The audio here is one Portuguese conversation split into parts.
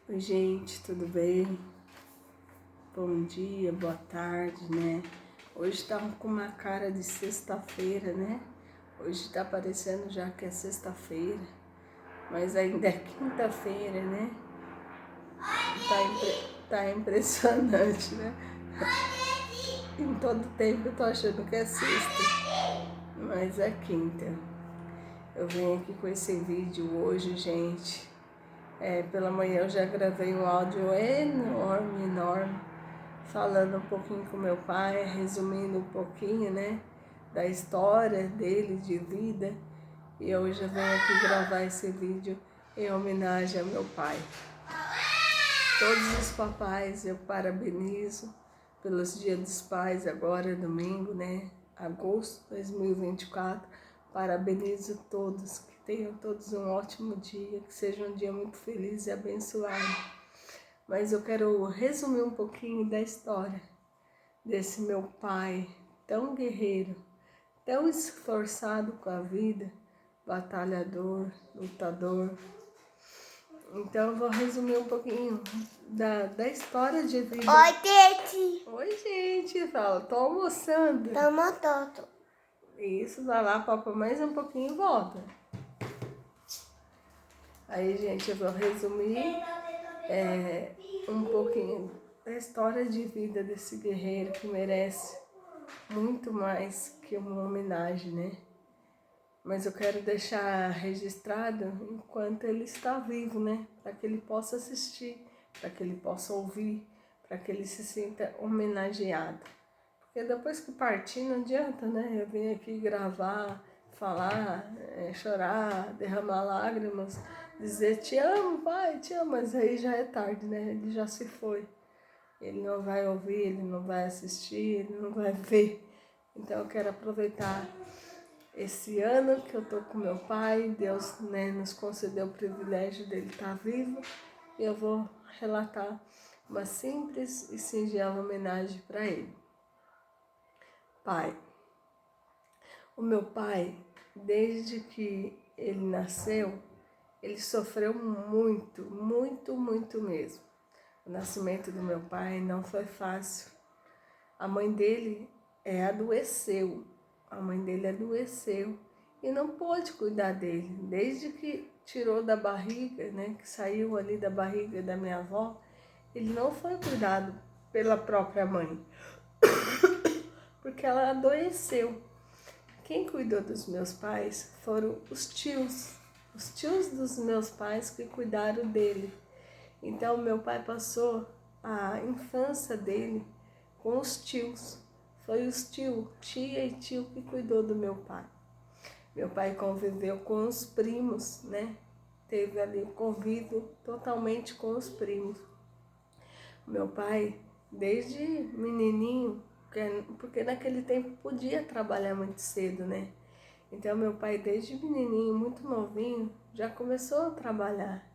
Oi, gente, tudo bem? Bom dia, boa tarde, né? Hoje tá com uma cara de sexta-feira, né? Hoje tá parecendo já que é sexta-feira, mas ainda é quinta-feira, né? Tá impressionante, né? Em todo tempo eu tô achando que é sexta, mas é quinta. Eu venho aqui com esse vídeo hoje, gente. Pela manhã eu já gravei um áudio enorme, falando um pouquinho com meu pai, resumindo um pouquinho, né, da história dele de vida. E hoje eu venho aqui gravar esse vídeo em homenagem ao meu pai. Todos os papais eu parabenizo pelos Dias dos Pais, agora domingo, né, agosto de 2024. Parabenizo todos, que tenham todos um ótimo dia, que seja um dia muito feliz e abençoado. Mas eu quero resumir um pouquinho da história desse meu pai, tão guerreiro, tão esforçado com a vida, batalhador, lutador. Então eu vou resumir um pouquinho da história de vida. Oi, gente. Oi, gente, fala, tô almoçando. Tamo todo. Isso, vai lá, papo mais um pouquinho e volta. Aí, gente, eu vou resumir um pouquinho da história de vida desse guerreiro que merece muito mais que uma homenagem, né? Mas eu quero deixar registrado enquanto ele está vivo, né? Para que ele possa assistir, para que ele possa ouvir, para que ele se sinta homenageado. Porque depois que partir não adianta, né? Eu vim aqui gravar, falar, chorar, derramar lágrimas, dizer te amo, pai, te amo, mas aí já é tarde, né? Ele já se foi. Ele não vai ouvir, ele não vai assistir, ele não vai ver. Então eu quero aproveitar esse ano que eu tô com meu pai, Deus, né, nos concedeu o privilégio dele estar vivo, e eu vou relatar uma simples e singela homenagem para ele. Pai. O meu pai, desde que ele nasceu, ele sofreu muito mesmo. O nascimento do meu pai não foi fácil. A mãe dele adoeceu. A mãe dele adoeceu e não pôde cuidar dele. Desde que tirou da barriga, né, que saiu ali da barriga da minha avó, ele não foi cuidado pela própria mãe, porque ela adoeceu. Quem cuidou dos meus pais foram os tios dos meus pais que cuidaram dele. Então, meu pai passou a infância dele com os tios. Foi os tia e tio que cuidou do meu pai. Meu pai conviveu com os primos, né? Teve ali o convívio totalmente com os primos. Meu pai, desde menininho, porque naquele tempo podia trabalhar muito cedo, né? Então, meu pai, desde menininho, muito novinho, já começou a trabalhar.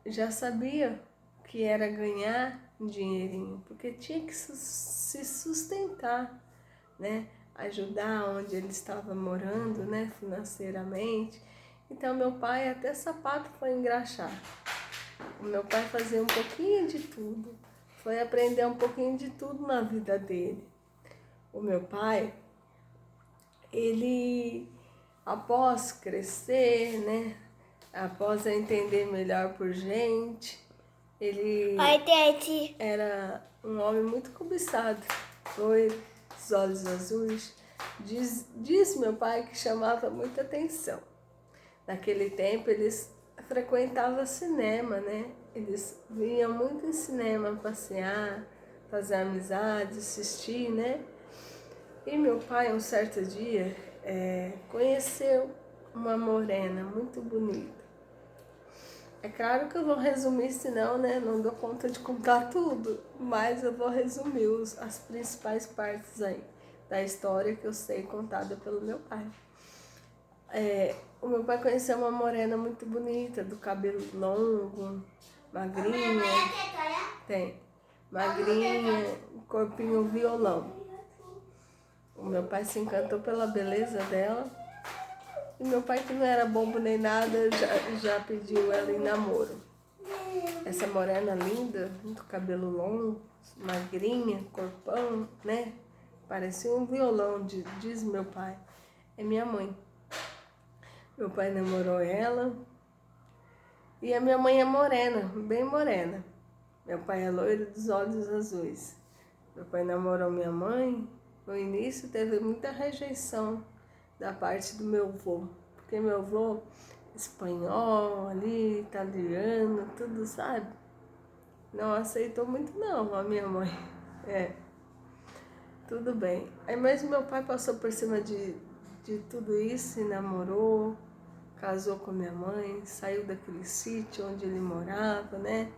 Já sabia que era ganhar um dinheirinho, porque tinha que se sustentar, né? Ajudar onde ele estava morando, né? Financeiramente. Então, meu pai até sapato foi engraxar. O meu pai fazia um pouquinho de tudo. Foi aprender um pouquinho de tudo na vida dele. O meu pai, ele, após crescer, né? Após entender melhor por gente, ele Oi, gente. era um homem muito cobiçado. Loiro, os olhos azuis. Diz meu pai que chamava muita atenção. Naquele tempo eles frequentavam cinema, né? Eles vinham muito em cinema passear, fazer amizade, assistir, né? E meu pai, um certo dia, conheceu uma morena muito bonita. É claro que eu vou resumir, senão, né, não dou conta de contar tudo, mas eu vou resumir as principais partes aí da história que eu sei contada pelo meu pai. O meu pai conheceu uma morena muito bonita, do cabelo longo, magrinha, magrinha, corpinho violão. O meu pai se encantou pela beleza dela, e meu pai, que não era bobo nem nada, já pediu ela em namoro. Essa morena linda, muito cabelo longo, magrinha, corpão, né? Parecia um violão, diz meu pai. É minha mãe. Meu pai namorou ela. E a minha mãe é morena, bem morena. Meu pai é loiro dos olhos azuis. Meu pai namorou minha mãe. No início teve muita rejeição da parte do meu avô. Porque meu avô, espanhol, ali, italiano, tudo, sabe? Não aceitou muito não a minha mãe. Tudo bem. Aí, mas meu pai passou por cima de tudo isso e namorou, casou com minha mãe, saiu daquele sítio onde ele morava, né?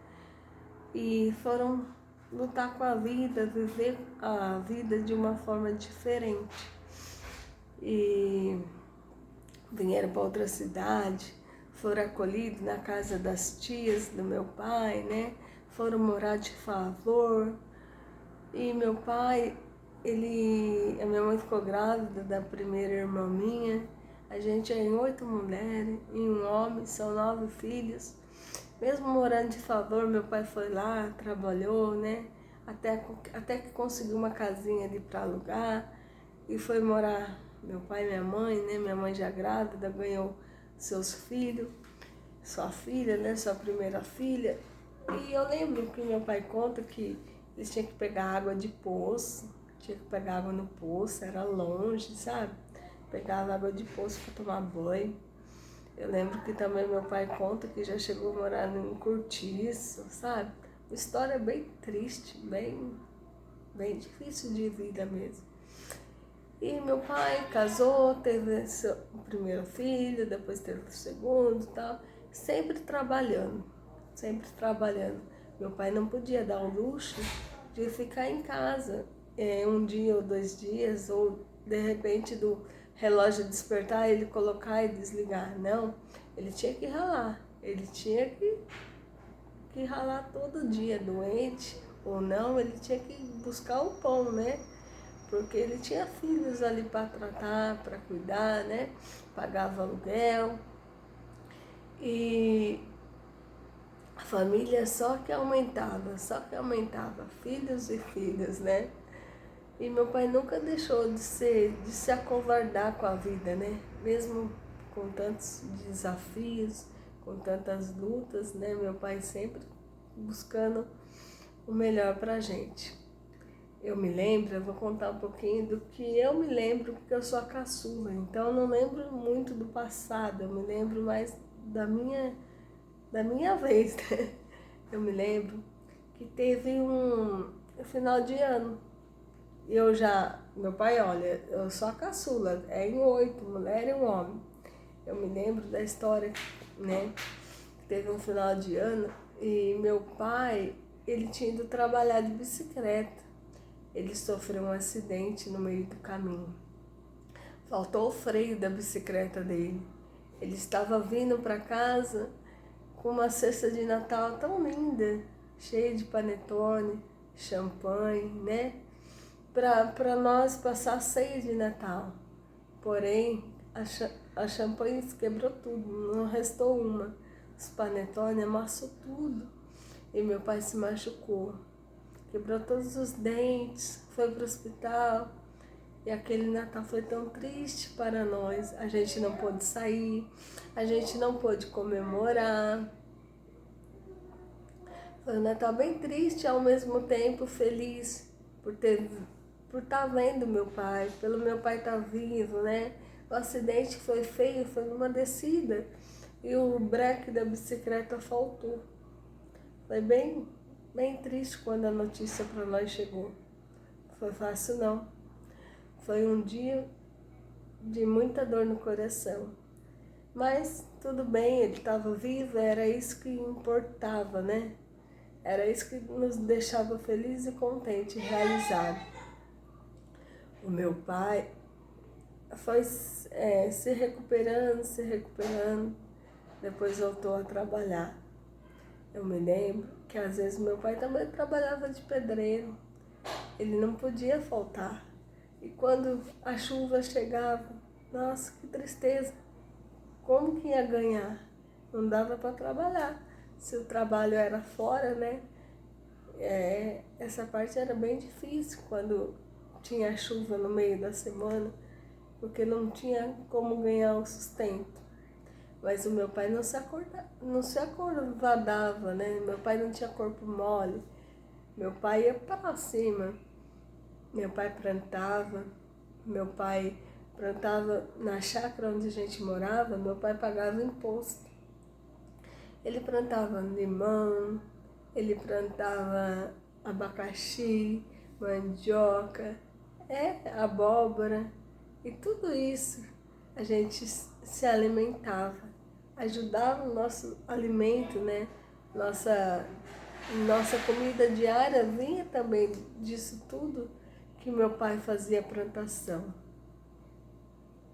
E foram lutar com a vida, viver a vida de uma forma diferente. E vieram para outra cidade, foram acolhidos na casa das tias do meu pai, né? Foram morar de favor. E meu pai, a minha mãe ficou grávida da primeira irmã minha. A gente é em 8 mulheres e um homem, são 9 filhos. Mesmo morando de favor, meu pai foi lá, trabalhou, né? Até que conseguiu uma casinha ali para alugar e foi morar. Meu pai e minha mãe, né? Minha mãe já grávida, ganhou seus filhos, sua filha, né? Sua primeira filha. E eu lembro que meu pai conta que eles tinham que pegar água de poço, tinha que pegar água no poço, era longe, sabe? Pegava água de poço para tomar banho. Eu lembro que também meu pai conta que já chegou a morar em cortiço, sabe? Uma história bem triste, bem difícil de vida mesmo. E meu pai casou, teve o primeiro filho, depois teve o segundo e tal, sempre trabalhando, sempre trabalhando. Meu pai não podia dar o luxo de ficar em casa um dia ou 2 dias, ou de repente do relógio despertar, ele colocar e desligar. Não, ele tinha que ralar, ele tinha que ralar todo dia, doente ou não, ele tinha que buscar o pão, né? Porque ele tinha filhos ali para tratar, para cuidar, né? Pagava aluguel. E a família só que aumentava, filhos e filhas, né? E meu pai nunca deixou de se acovardar com a vida, né? Mesmo com tantos desafios, com tantas lutas, né? Meu pai sempre buscando o melhor pra gente. Eu me lembro, eu vou contar um pouquinho do que eu me lembro, porque eu sou a caçula, então eu não lembro muito do passado, eu me lembro mais da minha vez, né? Eu me lembro que teve um final de ano. Meu pai, olha, eu sou a caçula, é em 8, mulher e um homem. Eu me lembro da história, né? Teve um final de ano e meu pai, ele tinha ido trabalhar de bicicleta. Ele sofreu um acidente no meio do caminho. Faltou o freio da bicicleta dele. Ele estava vindo para casa com uma cesta de Natal tão linda, cheia de panetone, champanhe, né? Para nós passar a ceia de Natal. Porém, a champanhe quebrou tudo, não restou uma. Os panetone amassou tudo e meu pai se machucou. Quebrou todos os dentes, foi para o hospital. E aquele Natal foi tão triste para nós. A gente não pôde sair, a gente não pôde comemorar. Foi um Natal bem triste, ao mesmo tempo feliz por estar vendo meu pai, pelo meu pai estar vivo, né? O acidente foi feio, foi numa descida e o breque da bicicleta faltou. Foi bem triste quando a notícia para nós chegou. Não foi fácil não. Foi um dia de muita dor no coração. Mas tudo bem, ele estava vivo, era isso que importava, né? Era isso que nos deixava felizes e contentes, realizados. O meu pai foi se recuperando, depois voltou a trabalhar. Eu me lembro que às vezes meu pai também trabalhava de pedreiro, ele não podia faltar. E quando a chuva chegava, nossa, que tristeza, como que ia ganhar? Não dava para trabalhar, se o trabalho era fora, né? Essa parte era bem difícil quando tinha chuva no meio da semana, porque não tinha como ganhar o sustento. Mas o meu pai não se acovardava, né? Meu pai não tinha corpo mole. Meu pai ia para cima. Meu pai plantava na chácara onde a gente morava, meu pai pagava imposto. Ele plantava limão, ele plantava abacaxi, mandioca, abóbora, e tudo isso a gente se alimentava, ajudava o nosso alimento, né? Nossa comida diária vinha também disso tudo que meu pai fazia plantação.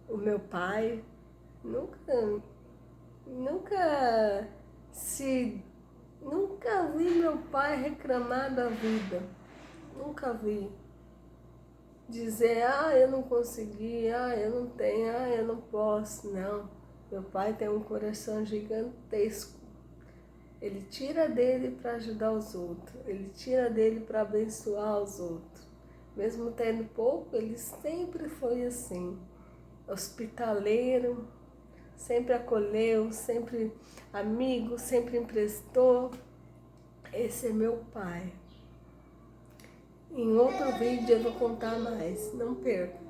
O meu pai nunca vi meu pai reclamar da vida. Nunca vi dizer, eu não consegui, eu não tenho, eu não posso. Não, meu pai tem um coração gigantesco. Ele tira dele para ajudar os outros, ele tira dele para abençoar os outros. Mesmo tendo pouco, ele sempre foi assim, hospitaleiro, sempre acolheu, sempre amigo, sempre emprestou. Esse é meu pai. Em outro vídeo eu vou contar mais, não perca.